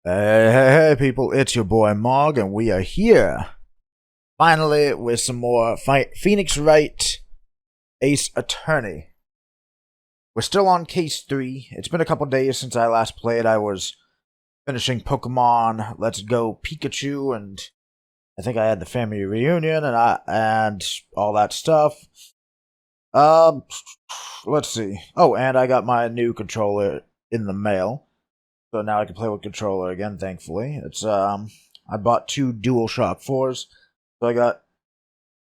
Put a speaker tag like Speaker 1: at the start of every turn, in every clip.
Speaker 1: Hey, people, it's your boy Mog, and we are here, finally, with some more Phoenix Wright Ace Attorney. We're still on case 3. It's been a couple days since I last played. I was finishing Pokemon Let's Go Pikachu, and I think I had the family reunion, and all that stuff. Let's see. Oh, and I got my new controller in the mail. So now I can play with controller again, thankfully. It's I bought 2 DualShock 4s. So I got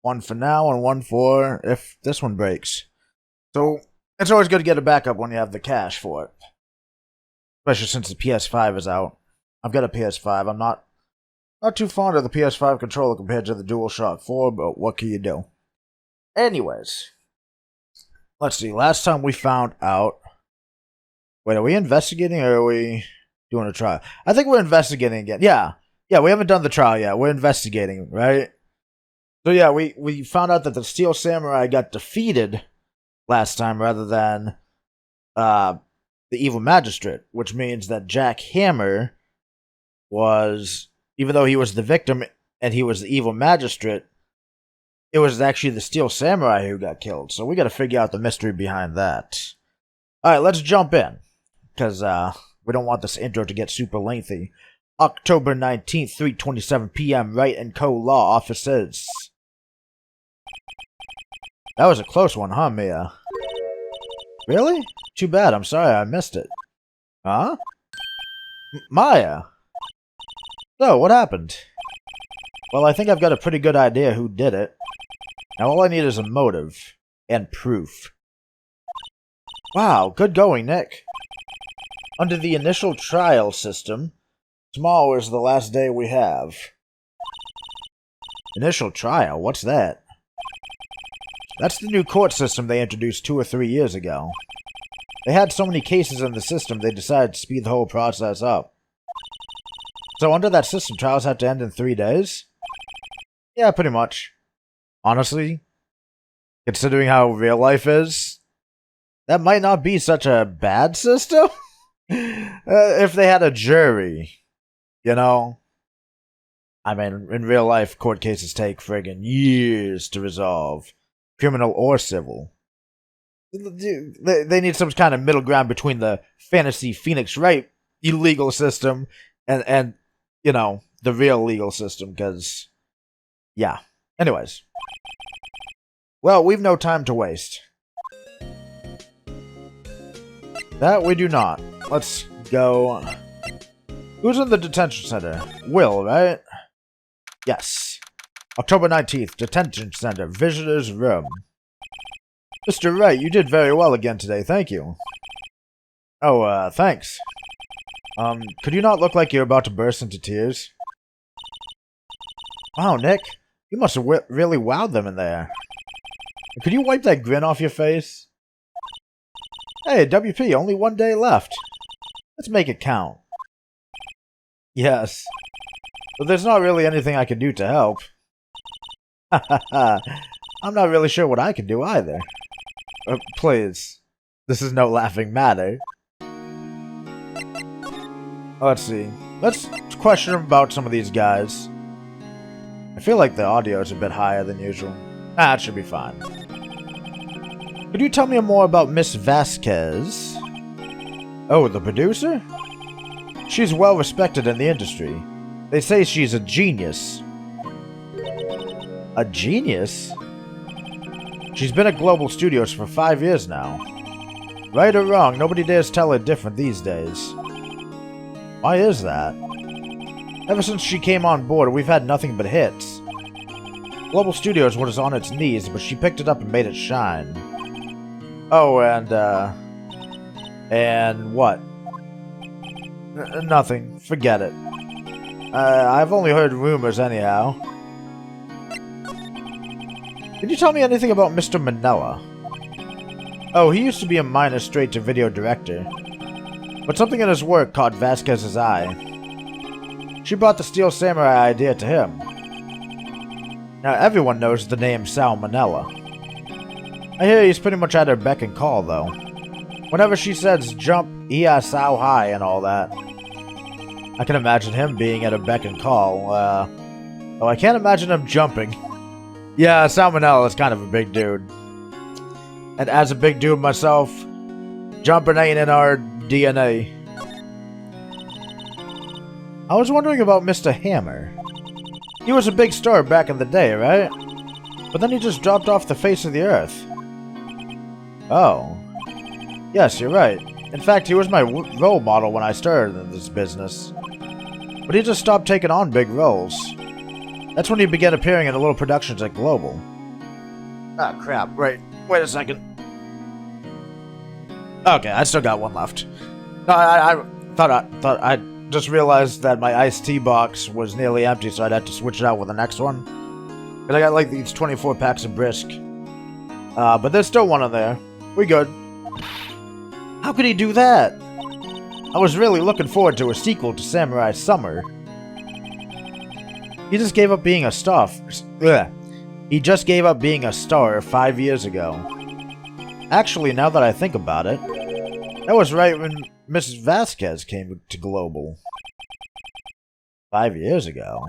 Speaker 1: one for now and one for if this one breaks. So it's always good to get a backup when you have the cash for it. Especially since the PS5 is out. I've got a PS5. I'm not too fond of the PS5 controller compared to the DualShock 4, but what can you do? Anyways. Let's see. Last time we found out... Wait, are we investigating or are we doing a trial? I think we're investigating again. Yeah, we haven't done the trial yet. We're investigating, right? So yeah, we found out that the Steel Samurai got defeated last time rather than the Evil Magistrate, which means that Jack Hammer was, even though he was the victim and he was the Evil Magistrate, it was actually the Steel Samurai who got killed. So we got to figure out the mystery behind that. Alright, let's jump in. Because we don't want this intro to get super lengthy. October 19th, 3:27 p.m. Wright & Co. Law Offices. That was a close one, huh, Mia? Really? Too bad. I'm sorry I missed it. Huh? Maya? So, what happened? Well, I think I've got a pretty good idea who did it. Now all I need is a motive. And proof. Wow, good going, Nick. Under the initial trial system, tomorrow is the last day we have. Initial trial? What's that? That's the new court system they introduced 2 or 3 years ago. They had so many cases in the system, they decided to speed the whole process up. So under that system, trials have to end in 3 days? Yeah, pretty much. Honestly, considering how real life is, that might not be such a bad system. If they had a jury, you know? I mean, in real life, court cases take friggin' years to resolve. Criminal or civil. They need some kind of middle ground between the fantasy Phoenix Wright illegal system and you know, the real legal system, because, yeah. Anyways. Well, we've no time to waste. That we do not. Let's go. Who's in the detention center? Will, right? Yes. October 19th, detention center, visitor's room. Mr. Wright, you did very well again today, thank you. Oh, thanks. Could you not look like you're about to burst into tears? Wow, Nick, you must have really wowed them in there. Could you wipe that grin off your face? Hey, WP, only 1 day left. Let's make it count. Yes. But there's not really anything I can do to help. I'm not really sure what I can do either. Please. This is no laughing matter. Let's see. Let's question about some of these guys. I feel like the audio is a bit higher than usual. It should be fine. Could you tell me more about Miss Vasquez? Oh, the producer? She's well respected in the industry. They say she's a genius. A genius? She's been at Global Studios for 5 years now. Right or wrong, nobody dares tell her different these days. Why is that? Ever since she came on board, we've had nothing but hits. Global Studios was on its knees, but she picked it up and made it shine. Oh, and what? Nothing. Forget it. I've only heard rumors anyhow. Can you tell me anything about Mr. Manila? Oh, he used to be a minor straight-to-video director. But something in his work caught Vasquez's eye. She brought the Steel Samurai idea to him. Now everyone knows the name Sal Manila. I hear he's pretty much at her beck and call, though. Whenever she says jump, he asks how high and all that. I can imagine him being at a beck and call. Oh, I can't imagine him jumping. Yeah, Salmonella is kind of a big dude. And as a big dude myself, jumping ain't in our DNA. I was wondering about Mr. Hammer. He was a big star back in the day, right? But then he just dropped off the face of the earth. Oh. Yes, you're right. In fact, he was my role model when I started in this business. But he just stopped taking on big roles. That's when he began appearing in the little productions at Global. Ah, crap. Wait a second. Okay, I still got one left. No, I thought I just realized that my iced tea box was nearly empty, so I'd have to switch it out with the next one. Because I got like these 24 packs of Brisk. But there's still one in there. We good. How could he do that? I was really looking forward to a sequel to Samurai Summer. He just gave up being a star. He just gave up being a star 5 years ago. Actually, now that I think about it, that was right when Mrs. Vasquez came to Global. 5 years ago.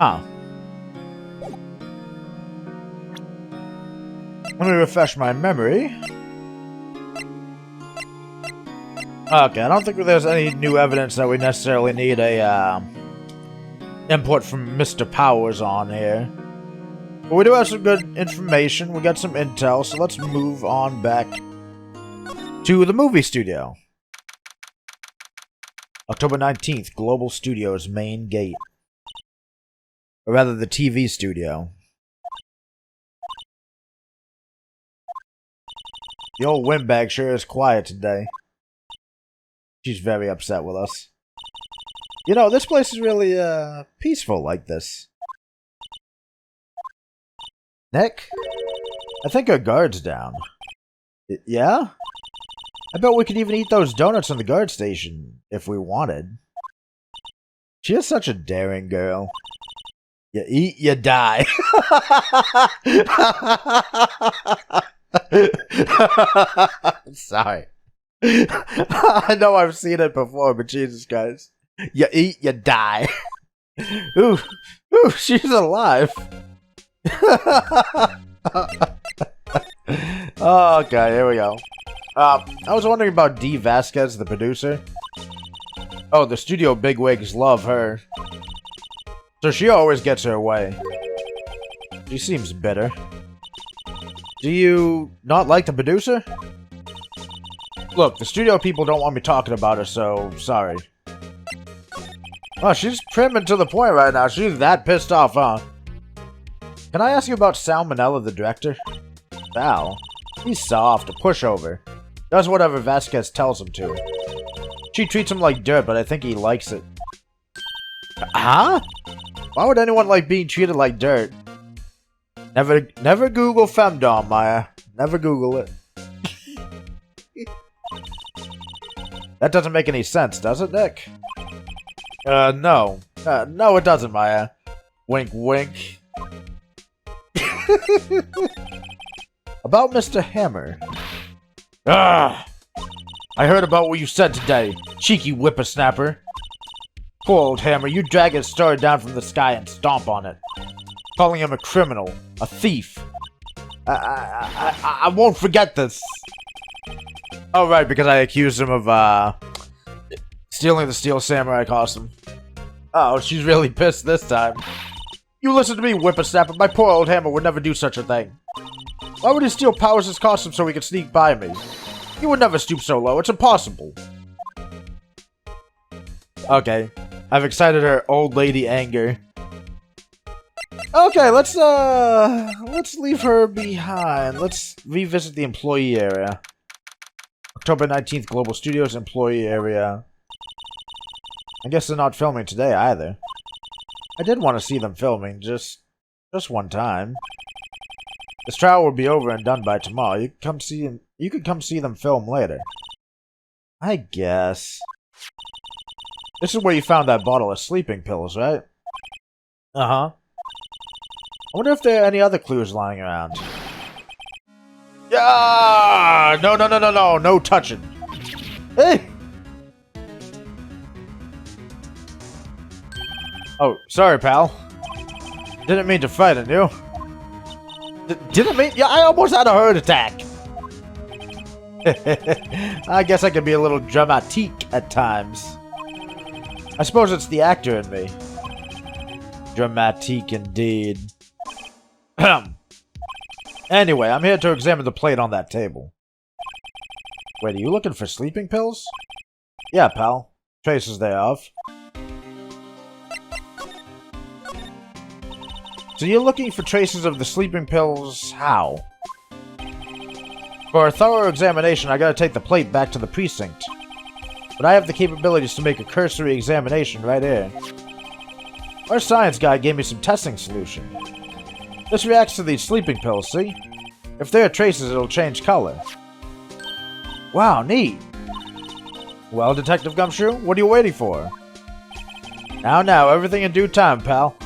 Speaker 1: Huh. Let me refresh my memory. Okay, I don't think there's any new evidence that we necessarily need a input from Mr. Powers on here. But we do have some good information. We got some intel, so let's move on back to the movie studio. October 19th, Global Studios main gate. Or rather, the TV studio. The old windbag sure is quiet today. She's very upset with us. You know, this place is really, peaceful like this. Nick? I think our guard's down. Yeah? I bet we could even eat those donuts in the guard station, if we wanted. She is such a daring girl. You eat, you die. Sorry. I know I've seen it before, but Jesus Christ. You eat, you die. Ooh, she's alive. Okay, here we go. I was wondering about Dee Vasquez, the producer. Oh, the studio bigwigs love her. So she always gets her way. She seems bitter. Do you not like the producer? Look, the studio people don't want me talking about her, so sorry. Oh, she's prim and to the point right now. She's that pissed off, huh? Can I ask you about Salmonella, the director? Sal? He's soft, a pushover. Does whatever Vasquez tells him to. She treats him like dirt, but I think he likes it. Huh? Why would anyone like being treated like dirt? Never Google femdom, Maya. Never Google it. That doesn't make any sense, does it, Nick? No. No, it doesn't, Maya. Wink, wink. About Mr. Hammer. Ah! I heard about what you said today, cheeky whippersnapper. Poor old Hammer, you drag his star down from the sky and stomp on it. Calling him a criminal, a thief. I won't forget this. Oh, right, because I accused him of, stealing the Steel Samurai costume. Oh, she's really pissed this time. You listen to me, whippersnapper. My poor old Hammer would never do such a thing. Why would he steal Powers' costume so he could sneak by me? He would never stoop so low. It's impossible. Okay. I've excited her old lady anger. Okay, let's leave her behind. Let's revisit the employee area. October 19th, Global Studios employee area. I guess they're not filming today either. I did want to see them filming, just one time. This trial will be over and done by tomorrow. You could come see them film later. I guess. This is where you found that bottle of sleeping pills, right? Uh-huh. I wonder if there are any other clues lying around. Yeah! No touching. Hey! Oh, sorry, pal. Didn't mean to frighten you. Didn't mean... Yeah, I almost had a heart attack. I guess I can be a little dramatique at times. I suppose it's the actor in me. Dramatique indeed. Anyway, I'm here to examine the plate on that table. Wait, are you looking for sleeping pills? Yeah, pal. Traces thereof. So you're looking for traces of the sleeping pills how? For a thorough examination, I gotta take the plate back to the precinct. But I have the capabilities to make a cursory examination right here. Our science guy gave me some testing solution. This reacts to these sleeping pills, see? If there are traces, it'll change color. Wow, neat. Well, Detective Gumshoe, what are you waiting for? Now, everything in due time, pal.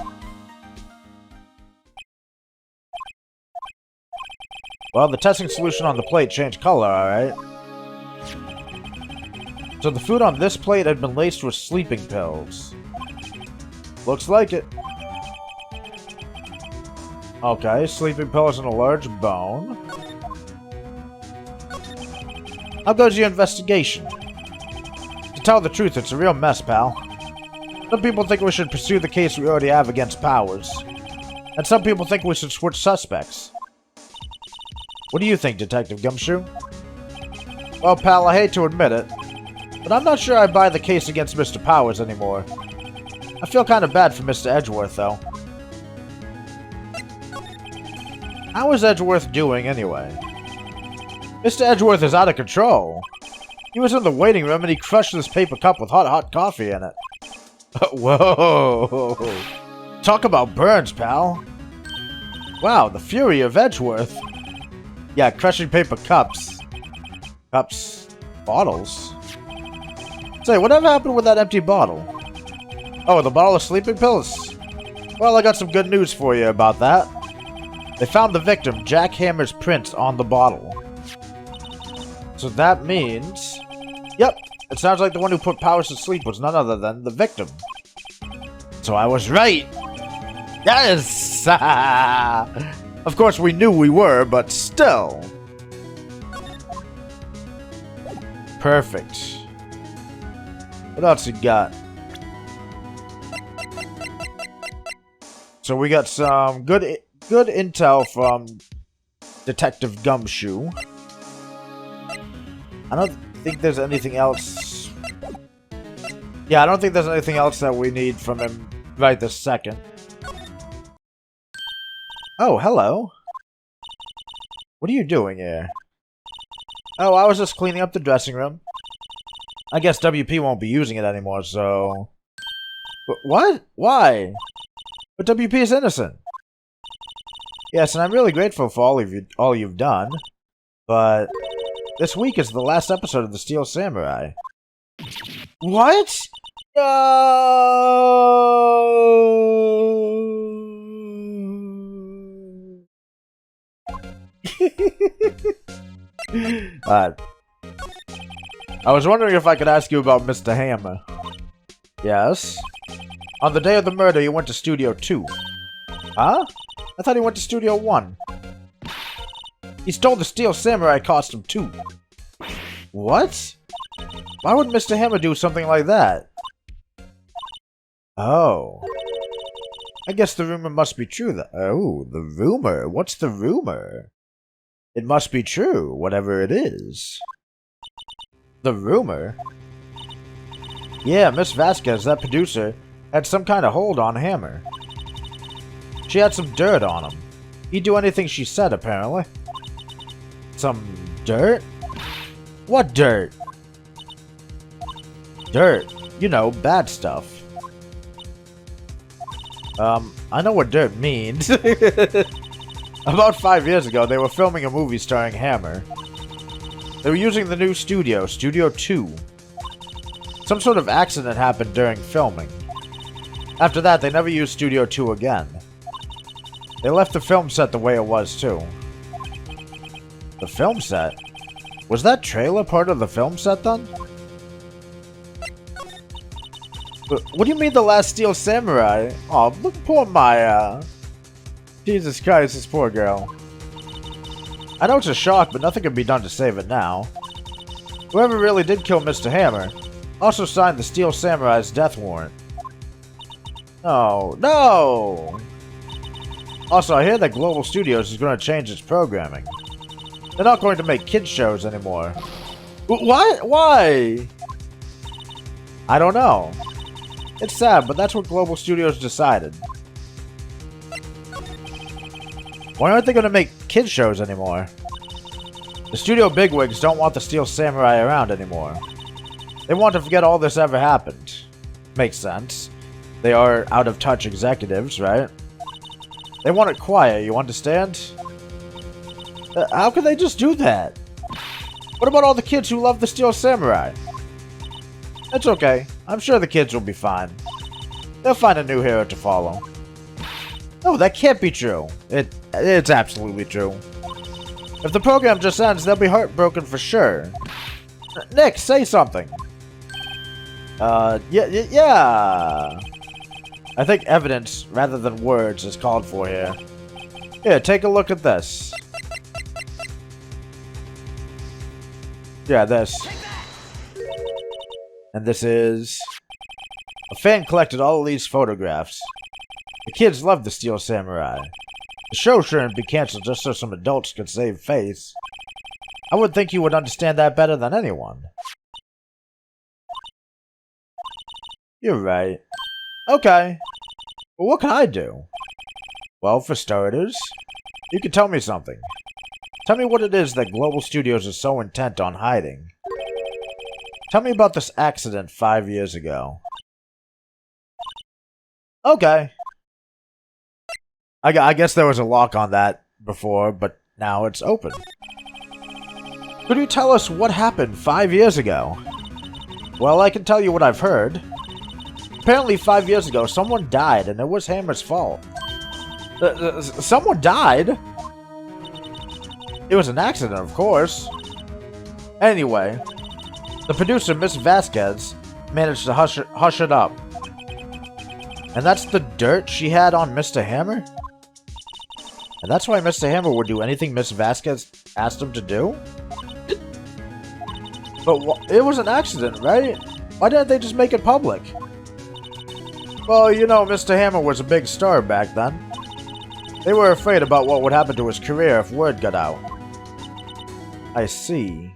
Speaker 1: Well, the testing solution on the plate changed color, alright? So the food on this plate had been laced with sleeping pills. Looks like it. Okay, sleeping pills in a large bone. How goes your investigation? To tell the truth, it's a real mess, pal. Some people think we should pursue the case we already have against Powers. And some people think we should switch suspects. What do you think, Detective Gumshoe? Well, pal, I hate to admit it, but I'm not sure I buy the case against Mr. Powers anymore. I feel kind of bad for Mr. Edgeworth, though. How is Edgeworth doing, anyway? Mr. Edgeworth is out of control. He was in the waiting room and he crushed this paper cup with hot coffee in it. Whoa! Talk about burns, pal. Wow, the fury of Edgeworth. Yeah, crushing paper cups. Bottles? Say, whatever happened with that empty bottle? Oh, the bottle of sleeping pills? Well, I got some good news for you about that. They found the victim, Jack Hammer's prints on the bottle. So that means... Yep, it sounds like the one who put Powers to sleep was none other than the victim. So I was right! Yes! Of course we knew we were, but still. Perfect. What else you got? So we got some good intel from Detective Gumshoe. I don't think there's anything else. Yeah, I don't think there's anything else that we need from him right this second. Oh, hello. What are you doing here? Oh, I was just cleaning up the dressing room. I guess WP won't be using it anymore, so... What? Why? But WP is innocent. Yes, and I'm really grateful for all you've done. But this week is the last episode of the Steel Samurai. What? No! I was wondering if I could ask you about Mr. Hammer. Yes? On the day of the murder, you went to Studio 2. Huh? I thought he went to Studio 1. He stole the Steel Samurai costume, too. What? Why would Mr. Hammer do something like that? Oh. I guess the rumor must be true. Oh, the rumor? What's the rumor? It must be true, whatever it is. The rumor? Yeah, Miss Vasquez, that producer, had some kind of hold on Hammer. She had some dirt on him. He'd do anything she said, apparently. Some dirt? What dirt? Dirt. You know, bad stuff. I know what dirt means. About 5 years ago, they were filming a movie starring Hammer. They were using the new studio, Studio 2. Some sort of accident happened during filming. After that, they never used Studio 2 again. They left the film set the way it was, too. The film set? Was that trailer part of the film set, then? What do you mean the last Steel Samurai? Oh, look, poor Maya. Jesus Christ, this poor girl. I know it's a shock, but nothing can be done to save it now. Whoever really did kill Mr. Hammer also signed the Steel Samurai's death warrant. Oh, no! Also, I hear that Global Studios is going to change its programming. They're not going to make kids shows anymore. What? Why? I don't know. It's sad, but that's what Global Studios decided. Why aren't they going to make kids shows anymore? The studio bigwigs don't want the Steel Samurai around anymore. They want to forget all this ever happened. Makes sense. They are out-of-touch executives, right? They want it quiet, you understand? How can they just do that? What about all the kids who love the Steel Samurai? It's okay. I'm sure the kids will be fine. They'll find a new hero to follow. No, that can't be true. It's absolutely true. If the program just ends, they'll be heartbroken for sure. Nick, say something. Yeah. I think evidence, rather than words, is called for here. Here, take a look at this. Yeah, this. And this is... A fan collected all of these photographs. The kids love the Steel Samurai. The show shouldn't be cancelled just so some adults could save face. I would think you would understand that better than anyone. You're right. Okay. Well, what can I do? Well, for starters, you can tell me something. Tell me what it is that Global Studios is so intent on hiding. Tell me about this accident 5 years ago. Okay. I guess there was a lock on that before, but now it's open. Could you tell us what happened 5 years ago? Well, I can tell you what I've heard. Apparently 5 years ago, someone died, and it was Hammer's fault. Someone died? It was an accident, of course. Anyway, the producer, Miss Vasquez, managed to hush it up. And that's the dirt she had on Mr. Hammer? And that's why Mr. Hammer would do anything Miss Vasquez asked him to do? But it was an accident, right? Why didn't they just make it public? Well, you know, Mr. Hammer was a big star back then. They were afraid about what would happen to his career if word got out. I see.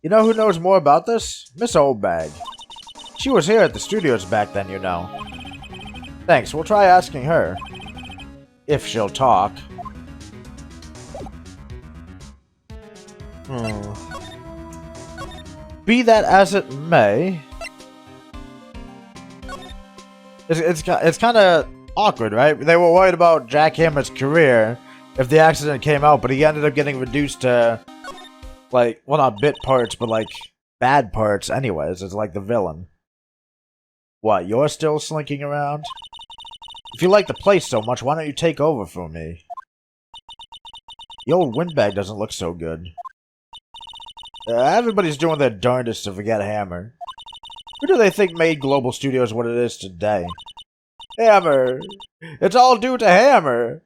Speaker 1: You know who knows more about this? Miss Oldbag. She was here at the studios back then, you know. Thanks, we'll try asking her. If she'll talk. Be that as it may... It's kind of awkward, right? They were worried about Jack Hammer's career if the accident came out, but he ended up getting reduced to, like, well, not bit parts, but, like, bad parts anyways. It's like the villain. What, you're still slinking around? If you like the place so much, why don't you take over for me? The old windbag doesn't look so good. Everybody's doing their darndest to forget Hammer. Who do they think made Global Studios what it is today? Hammer! It's all due to Hammer!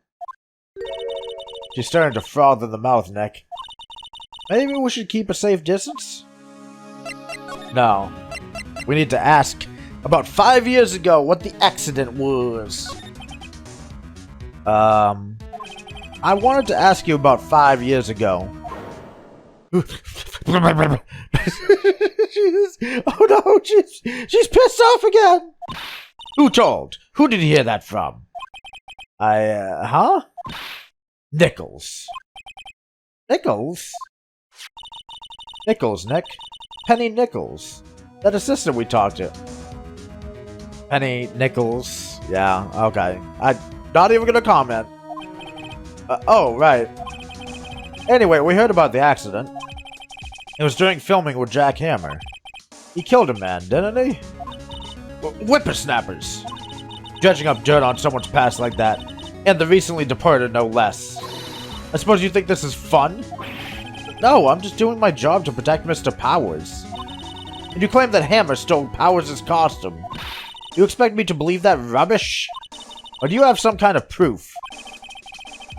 Speaker 1: She's starting to froth in the mouth, Nick. Maybe we should keep a safe distance? No. We need to ask about 5 years ago what the accident was. I wanted to ask you about 5 years ago. Oh no, she's pissed off again! Who told? Who did you hear that from? Huh? Nichols. Nichols? Nichols, Nick. Penny Nichols. That assistant we talked to. Penny Nichols. Yeah, okay. I'm not even gonna comment. Oh, right. Anyway, we heard about the accident. It was during filming with Jack Hammer. He killed a man, didn't he? Whippersnappers! Dredging up dirt on someone's past like that. And the recently departed, no less. I suppose you think this is fun? No, I'm just doing my job to protect Mr. Powers. And you claim that Hammer stole Powers' costume. You expect me to believe that rubbish? Or do you have some kind of proof?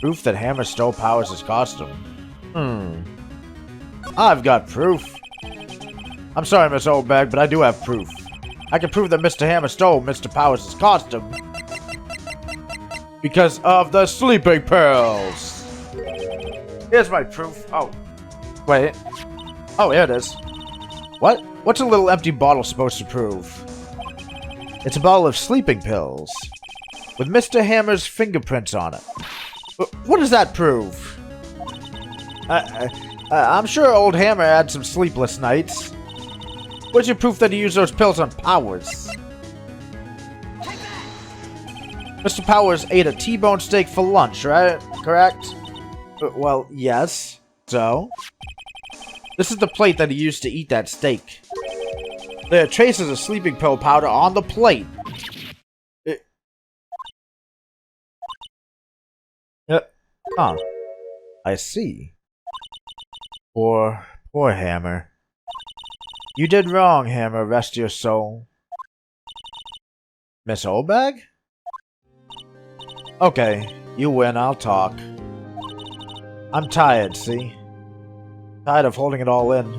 Speaker 1: Proof that Hammer stole Powers' costume? I've got proof. I'm sorry, Miss Oldbag, but I do have proof. I can prove that Mr. Hammer stole Mr. Powers' costume because of the sleeping pills. Here's my proof. Oh, wait. Oh, here it is. What? What's a little empty bottle supposed to prove? It's a bottle of sleeping pills with Mr. Hammer's fingerprints on it. What does that prove? I'm sure old Hammer had some sleepless nights. What's your proof that he used those pills on Powers? Mr. Powers ate a T-bone steak for lunch, right? Correct? Well, yes. So? This is the plate that he used to eat that steak. There are traces of sleeping pill powder on the plate. Huh. I see. Poor Hammer. You did wrong, Hammer. Rest your soul. Miss Oldbag? Okay, you win. I'll talk. I'm tired, see? Tired of holding it all in.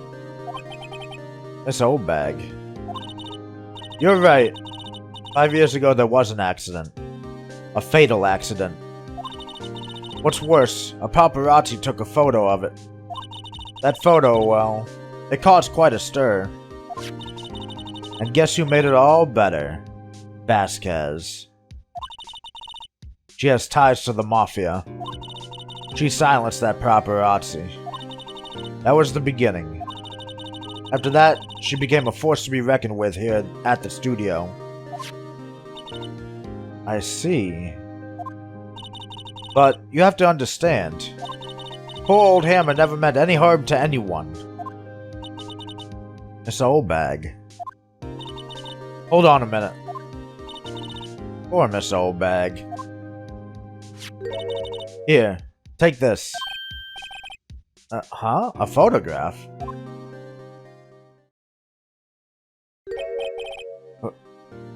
Speaker 1: Miss Oldbag. You're right. 5 years ago, there was an accident. A fatal accident. What's worse, a paparazzi took a photo of it. That photo, well, it caused quite a stir. And guess who made it all better? Vasquez. She has ties to the Mafia. She silenced that paparazzi. That was the beginning. After that, she became a force to be reckoned with here at the studio. I see. But you have to understand. Poor old Hammer never meant any harm to anyone. Miss Oldbag. Hold on a minute. Poor Miss Oldbag. Here, take this. Huh? A photograph?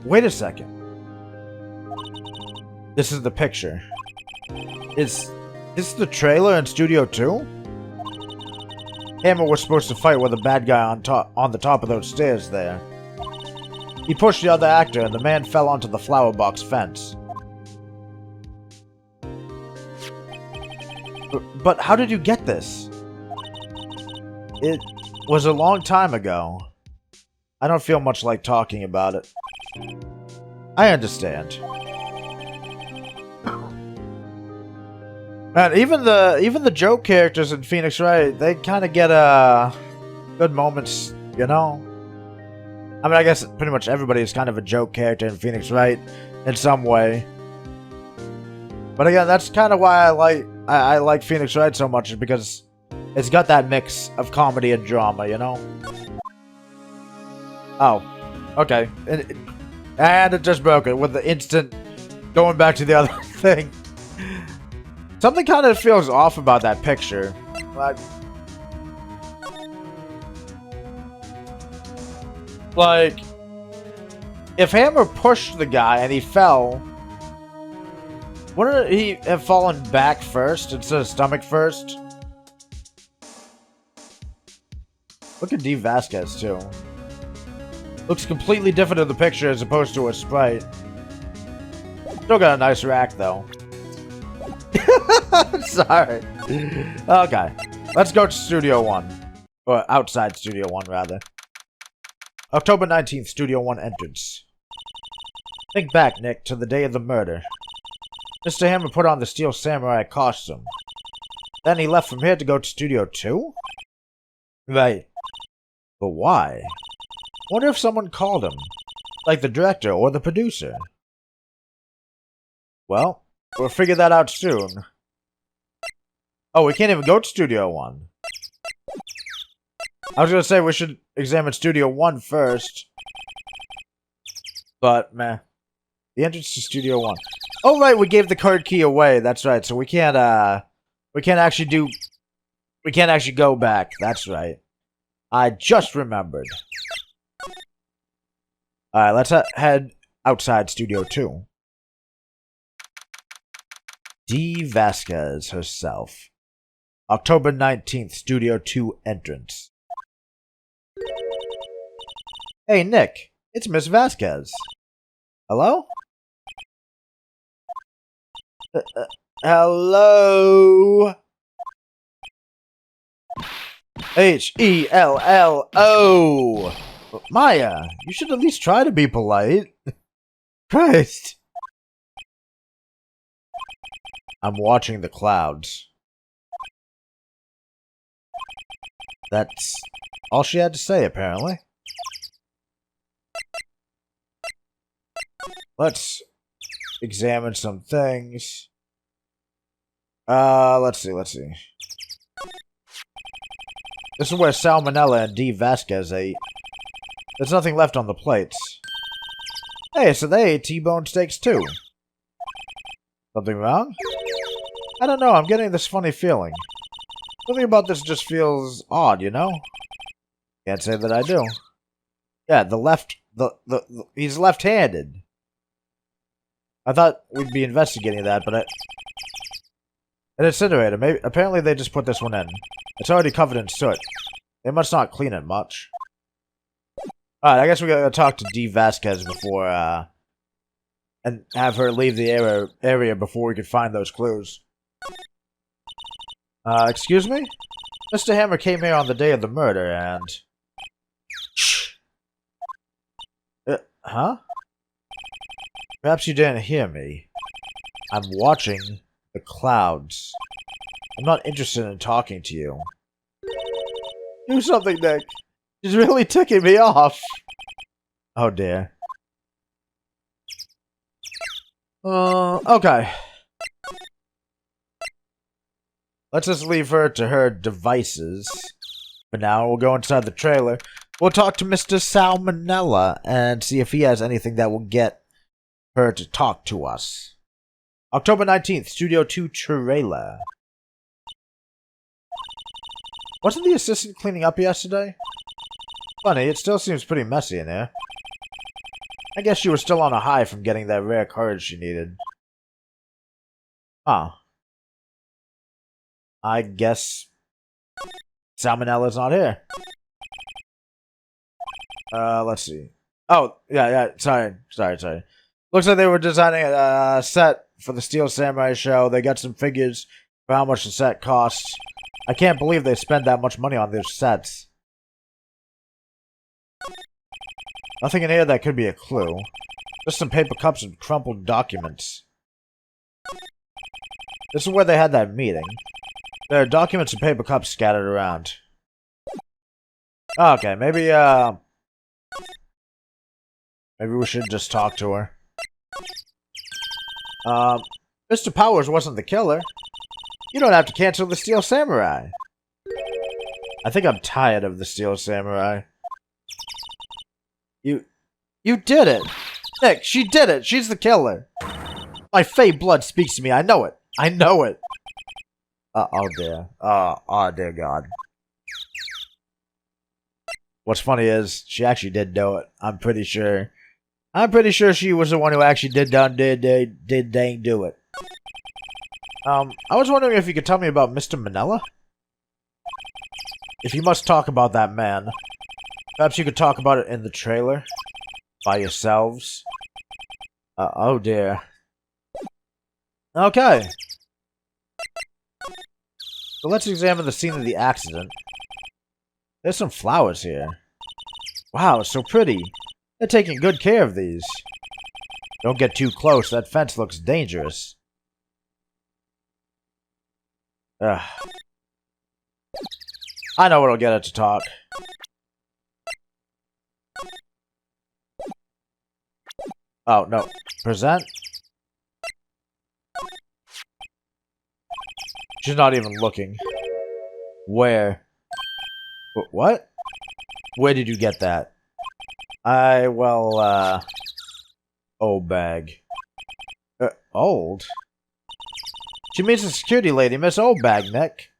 Speaker 1: Wait a second. This is the picture. Is this the trailer in Studio 2? Hammer was supposed to fight with a bad guy on the top of those stairs there. He pushed the other actor and the man fell onto the flower box fence. But how did you get this? It was a long time ago. I don't feel much like talking about it. I understand. Man, even the joke characters in Phoenix Wright, they kind of get good moments, you know? I mean, I guess pretty much everybody is kind of a joke character in Phoenix Wright in some way. But again, that's kind of why I like Phoenix Wright so much, is because it's got that mix of comedy and drama, you know? Oh, okay. And it just broke it with the instant going back to the other thing. Something kind of feels off about that picture. Like, if Hammer pushed the guy and he fell, wouldn't he have fallen back first instead of stomach first? Look at Dee Vasquez, too. Looks completely different in the picture as opposed to a sprite. Still got a nice rack, though. Sorry. Okay. Let's go to Studio 1. Or outside Studio 1, rather. October 19th, Studio 1 entrance. Think back, Nick, to the day of the murder. Mr. Hammer put on the Steel Samurai costume. Then he left from here to go to Studio 2? Right. But why? Wonder if someone called him. Like the director or the producer. Well, we'll figure that out soon. Oh, we can't even go to Studio 1. I was gonna say we should examine Studio 1 first. But, meh. The entrance to Studio 1. Oh, right, we gave the card key away. That's right, so we can't actually go back. That's right. I just remembered. Alright, let's head outside Studio 2. Dee Vasquez herself. October 19th, Studio 2 entrance. Hey, Nick. It's Miss Vasquez. Hello? Hello? H-E-L-L-O! Maya, you should at least try to be polite. Christ. I'm watching the clouds. That's all she had to say, apparently. Let's examine some things. Let's see. This is where Salmonella and Dee Vasquez ate. There's nothing left on the plates. Hey, so they ate T-bone steaks too. Something wrong? I don't know, I'm getting this funny feeling. Something about this just feels odd, you know? Can't say that I do. Yeah, he's left-handed. I thought we'd be investigating that, but an incinerator. Apparently they just put this one in. It's already covered in soot. They must not clean it much. Alright, I guess we gotta talk to Dee Vasquez before, and have her leave the area before we can find those clues. Excuse me? Mr. Hammer came here on the day of the murder, and... Shh! Huh? Perhaps you didn't hear me. I'm watching the clouds. I'm not interested in talking to you. Do something, Nick. She's really ticking me off. Oh, dear. Okay. Let's just leave her to her devices. For now, we'll go inside the trailer. We'll talk to Mr. Salmonella and see if he has anything that will get her to talk to us. October 19th, Studio 2 trailer. Wasn't the assistant cleaning up yesterday? Funny, it still seems pretty messy in here. I guess she was still on a high from getting that rare courage she needed. Huh. I guess Salmonella's not here. Let's see. Oh, yeah, sorry. Looks like they were designing a set for the Steel Samurai show. They got some figures for how much the set costs. I can't believe they spent that much money on these sets. Nothing in here that could be a clue. Just some paper cups and crumpled documents. This is where they had that meeting. There are documents and paper cups scattered around. Okay, maybe we should just talk to her. Mr. Powers wasn't the killer. You don't have to cancel the Steel Samurai. I think I'm tired of the Steel Samurai. You did it! Nick, she did it! She's the killer! My Fey blood speaks to me, I know it! Oh dear. Oh dear God. What's funny is, she actually did know it. I'm pretty sure she was the one who actually did dang do it. I was wondering if you could tell me about Mr. Manella? If you must talk about that man, perhaps you could talk about it in the trailer? By yourselves? Oh dear. Okay. So let's examine the scene of the accident. There's some flowers here. Wow, so pretty. They're taking good care of these. Don't get too close, that fence looks dangerous. Ugh. I know what'll get her to talk. Oh, no. Present? She's not even looking. Where? What? Where did you get that? Old bag. Old? She means the security lady, Miss Old Bag, Nick.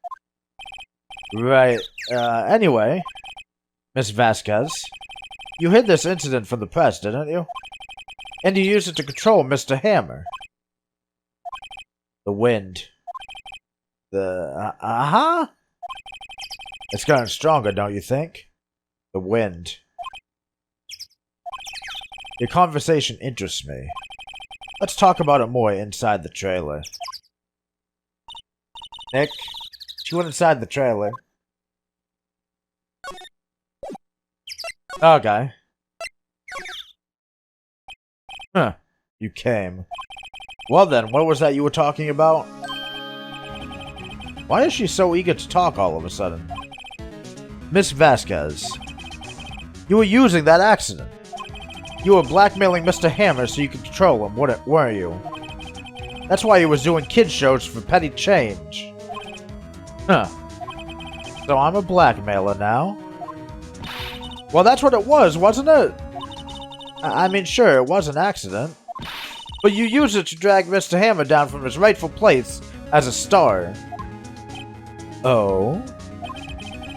Speaker 1: Right. Anyway, Miss Vasquez, You hid this incident from the press, didn't you? And you used it to control Mr. Hammer. The wind. It's gotten stronger, don't you think? The wind. Your conversation interests me. Let's talk about it more inside the trailer. Nick, she went inside the trailer. Okay. Huh. You came. Well then, what was that you were talking about? Why is she so eager to talk all of a sudden? Miss Vasquez. You were using that accident. You were blackmailing Mr. Hammer so you could control him, weren't you? That's why he was doing kids shows for petty change. Huh. So I'm a blackmailer now? Well, that's what it was, wasn't it? I mean, sure, it was an accident. But you used it to drag Mr. Hammer down from his rightful place as a star. Oh?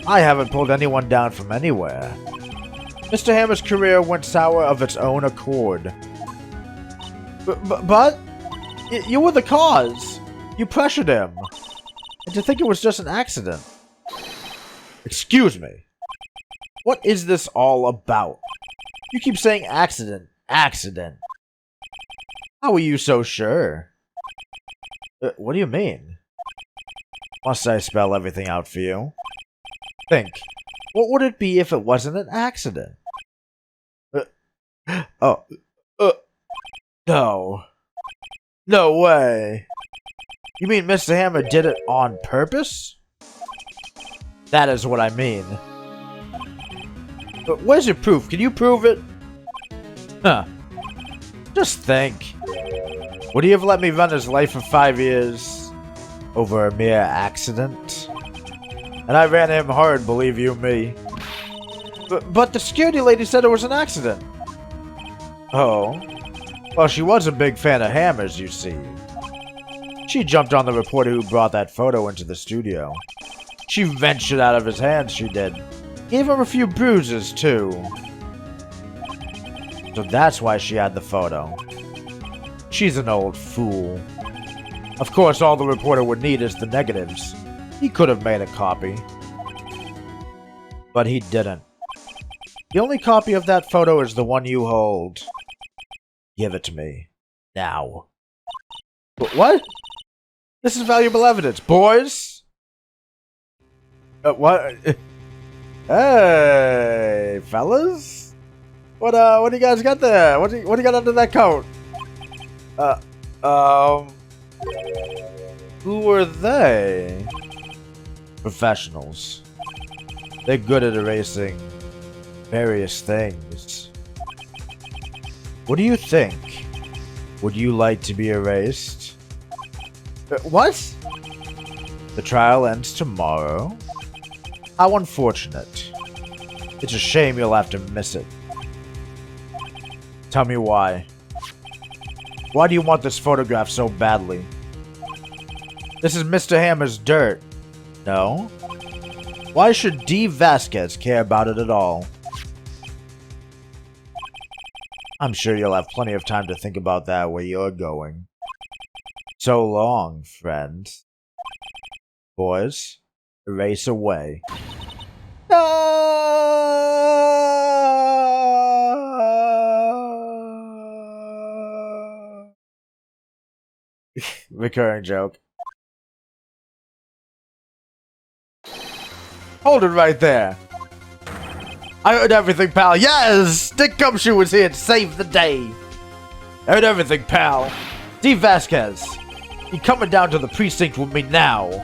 Speaker 1: I haven't pulled anyone down from anywhere. Mr. Hammer's career went sour of its own accord. But? You were the cause! You pressured him! And to think it was just an accident. Excuse me. What is this all about? You keep saying accident, accident. How are you so sure? What do you mean? Must I spell everything out for you? Think. What would it be if it wasn't an accident? No. No way. You mean Mr. Hammer did it on purpose? That is what I mean. But where's your proof? Can you prove it? Huh. Just think. Would he have let me run his life for 5 years over a mere accident? And I ran him hard, believe you me. But the security lady said it was an accident. Oh. Well, she was a big fan of Hammers, you see. She jumped on the reporter who brought that photo into the studio. She wrenched it out of his hands, she did. Gave him a few bruises, too. So that's why she had the photo. She's an old fool. Of course, all the reporter would need is the negatives. He could have made a copy. But he didn't. The only copy of that photo is the one you hold. Give it to me. Now. What? This is valuable evidence, boys! What? Hey, fellas? What do you guys got there? What do you got under that coat? Who were they? Professionals. They're good at erasing various things. What do you think? Would you like to be erased? What? The trial ends tomorrow? How unfortunate. It's a shame you'll have to miss it. Tell me why. Why do you want this photograph so badly? This is Mr. Hammer's dirt. No? Why should Dee Vasquez care about it at all? I'm sure you'll have plenty of time to think about that where you're going. So long, friend. Boys, erase away. Recurring joke. Hold it right there. I heard everything, pal. Yes! Dick Gumshoe was here to save the day. I heard everything, pal. Dee Vasquez, you coming down to the precinct with me now?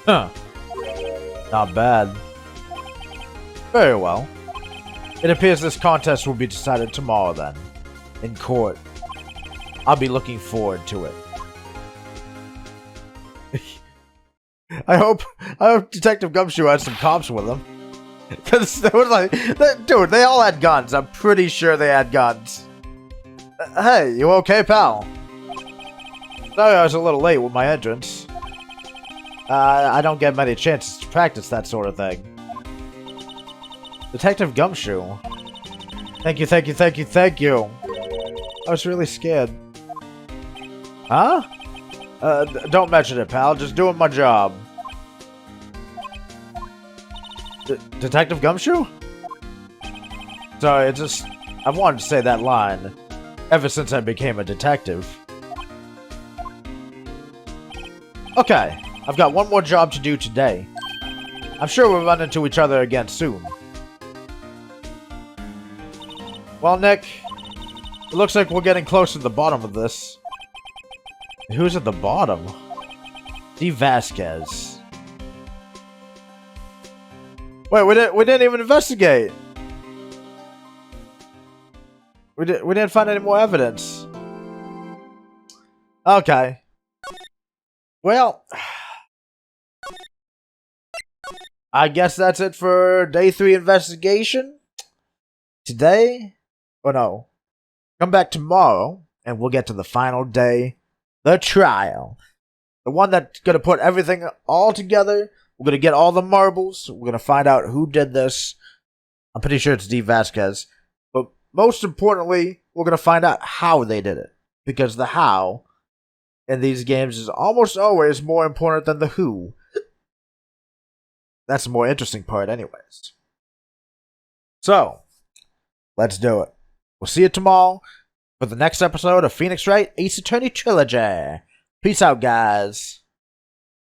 Speaker 1: Huh. Not bad. Very well. It appears this contest will be decided tomorrow then. In court. I'll be looking forward to it. I hope Detective Gumshoe had some cops with him. Because they were like, dude, they all had guns. I'm pretty sure they had guns. Hey, you okay, pal? Sorry I was a little late with my entrance. I don't get many chances to practice that sort of thing. Detective Gumshoe. Thank you, thank you, thank you, thank you. I was really scared. Huh? Don't mention it, pal. Just doing my job. Detective Gumshoe? Sorry, I wanted to say that line ever since I became a detective. Okay, I've got one more job to do today. I'm sure we'll run into each other again soon. Well, Nick, it looks like we're getting close to the bottom of this. Who's at the bottom? Dee Vasquez. Wait, we didn't even investigate. We didn't find any more evidence. Okay. Well, I guess that's it for day 3 investigation. Today, or no, come back tomorrow and we'll get to the final day, the trial. The one that's gonna put everything all together. We're gonna get all the marbles. We're gonna find out who did this. I'm pretty sure it's Dee Vasquez. But most importantly, we're gonna find out how they did it. Because the how in these games is almost always more important than the who. That's the more interesting part anyways. So, let's do it. We'll see you tomorrow for the next episode of Phoenix Wright Ace Attorney Trilogy. Peace out, guys.